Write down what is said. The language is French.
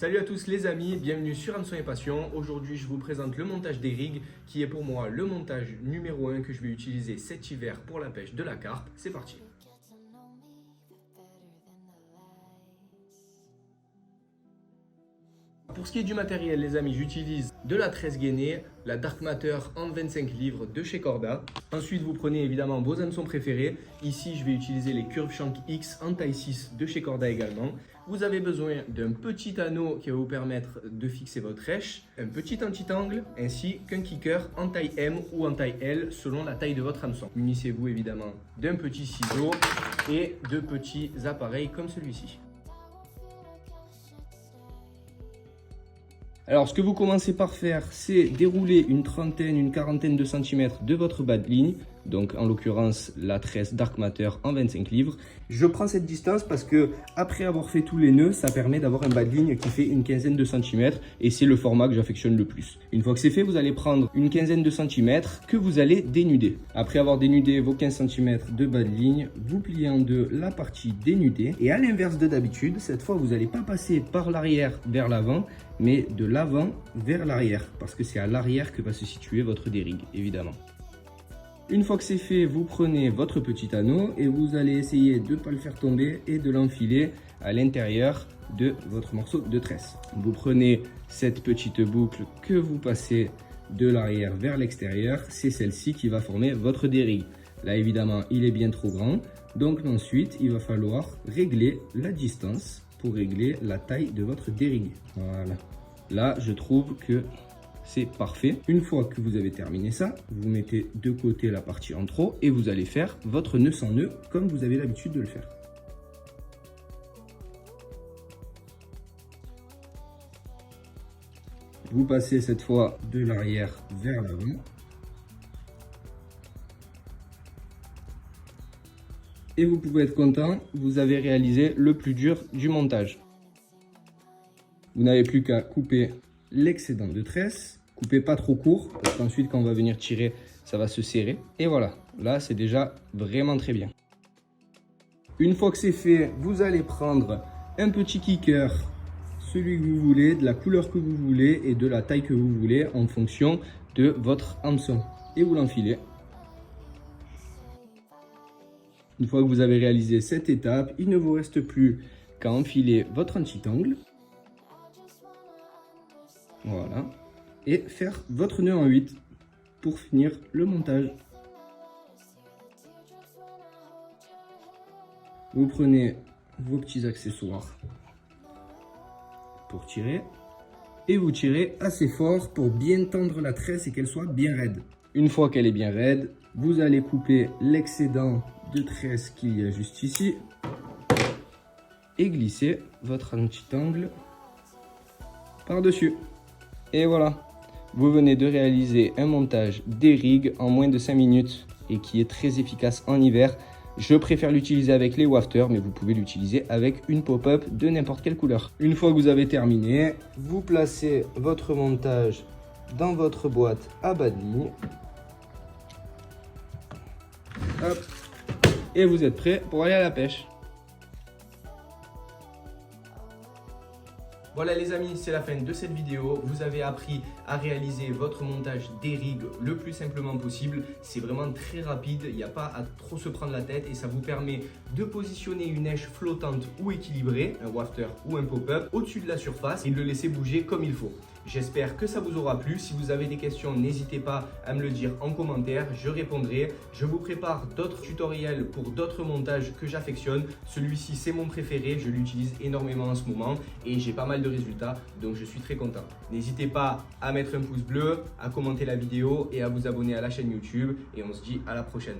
Salut à tous les amis, bienvenue sur Hameçon et Passion. Aujourd'hui je vous présente le montage des rigs qui est pour moi le montage numéro 1 que je vais utiliser cet hiver pour la pêche de la carpe. C'est parti. Pour ce qui est du matériel les amis, j'utilise de la tresse gainée, la Dark Matter en 25 livres de chez Corda. Ensuite vous prenez évidemment vos hameçons préférés. Ici je vais utiliser les Curve Shank X en taille 6 de chez Corda également. Vous avez besoin d'un petit anneau qui va vous permettre de fixer votre rêche, un petit anti-tangle ainsi qu'un kicker en taille M ou en taille L selon la taille de votre hameçon. Munissez-vous évidemment d'un petit ciseau et de petits appareils comme celui-ci. Alors, ce que vous commencez par faire, c'est dérouler une trentaine, une quarantaine de centimètres de votre bas de ligne. Donc, en l'occurrence, la tresse Dark Matter en 25 livres. Je prends cette distance parce que après avoir fait tous les nœuds, ça permet d'avoir un bas de ligne qui fait une quinzaine de centimètres et c'est le format que j'affectionne le plus. Une fois que c'est fait, vous allez prendre une quinzaine de centimètres que vous allez dénuder. Après avoir dénudé vos 15 centimètres de bas de ligne, vous pliez en deux la partie dénudée et à l'inverse de d'habitude, cette fois, vous n'allez pas passer par l'arrière vers l'avant, mais de l'avant vers l'arrière parce que c'est à l'arrière que va se situer votre dérigue, évidemment. Une fois que c'est fait, vous prenez votre petit anneau et vous allez essayer de ne pas le faire tomber et de l'enfiler à l'intérieur de votre morceau de tresse. Vous prenez cette petite boucle que vous passez de l'arrière vers l'extérieur, c'est celle-ci qui va former votre dérigue. Là évidemment il est bien trop grand, donc ensuite il va falloir régler la distance pour régler la taille de votre dérigue. Voilà, là je trouve que c'est parfait. Une fois que vous avez terminé ça, vous mettez de côté la partie en trop et vous allez faire votre nœud sans nœud comme vous avez l'habitude de le faire. Vous passez cette fois de l'arrière vers l'avant. Et vous pouvez être content, vous avez réalisé le plus dur du montage. Vous n'avez plus qu'à couper l'excédent de tresse. Coupez pas trop court parce qu'ensuite quand on va venir tirer, ça va se serrer. Et voilà, là c'est déjà vraiment très bien. Une fois que c'est fait, vous allez prendre un petit kicker, celui que vous voulez, de la couleur que vous voulez et de la taille que vous voulez en fonction de votre hameçon. Et vous l'enfilez. Une fois que vous avez réalisé cette étape, il ne vous reste plus qu'à enfiler votre anti-tangle. Voilà. Et faire votre nœud en 8 pour finir le montage. Vous prenez vos petits accessoires pour tirer. Et vous tirez assez fort pour bien tendre la tresse et qu'elle soit bien raide. Une fois qu'elle est bien raide, vous allez couper l'excédent de tresse qu'il y a juste ici et glisser votre anti-tangle par-dessus. Et voilà, vous venez de réaliser un montage des rigs en moins de 5 minutes et qui est très efficace en hiver. Je préfère l'utiliser avec les wafters, mais vous pouvez l'utiliser avec une pop-up de n'importe quelle couleur. Une fois que vous avez terminé, vous placez votre montage dans votre boîte à bas de ligne. Hop. Et vous êtes prêt pour aller à la pêche. Voilà les amis, c'est la fin de cette vidéo. Vous avez appris à réaliser votre montage des rigs le plus simplement possible. C'est vraiment très rapide, il n'y a pas à trop se prendre la tête et ça vous permet de positionner une nèche flottante ou équilibrée, un wafter ou un pop-up, au-dessus de la surface et de le laisser bouger comme il faut. J'espère que ça vous aura plu. Si vous avez des questions, n'hésitez pas à me le dire en commentaire, je répondrai. Je vous prépare d'autres tutoriels pour d'autres montages que j'affectionne. Celui-ci, c'est mon préféré, je l'utilise énormément en ce moment et j'ai pas mal de résultats, donc je suis très content. N'hésitez pas à mettre un pouce bleu, à commenter la vidéo et à vous abonner à la chaîne YouTube et on se dit à la prochaine.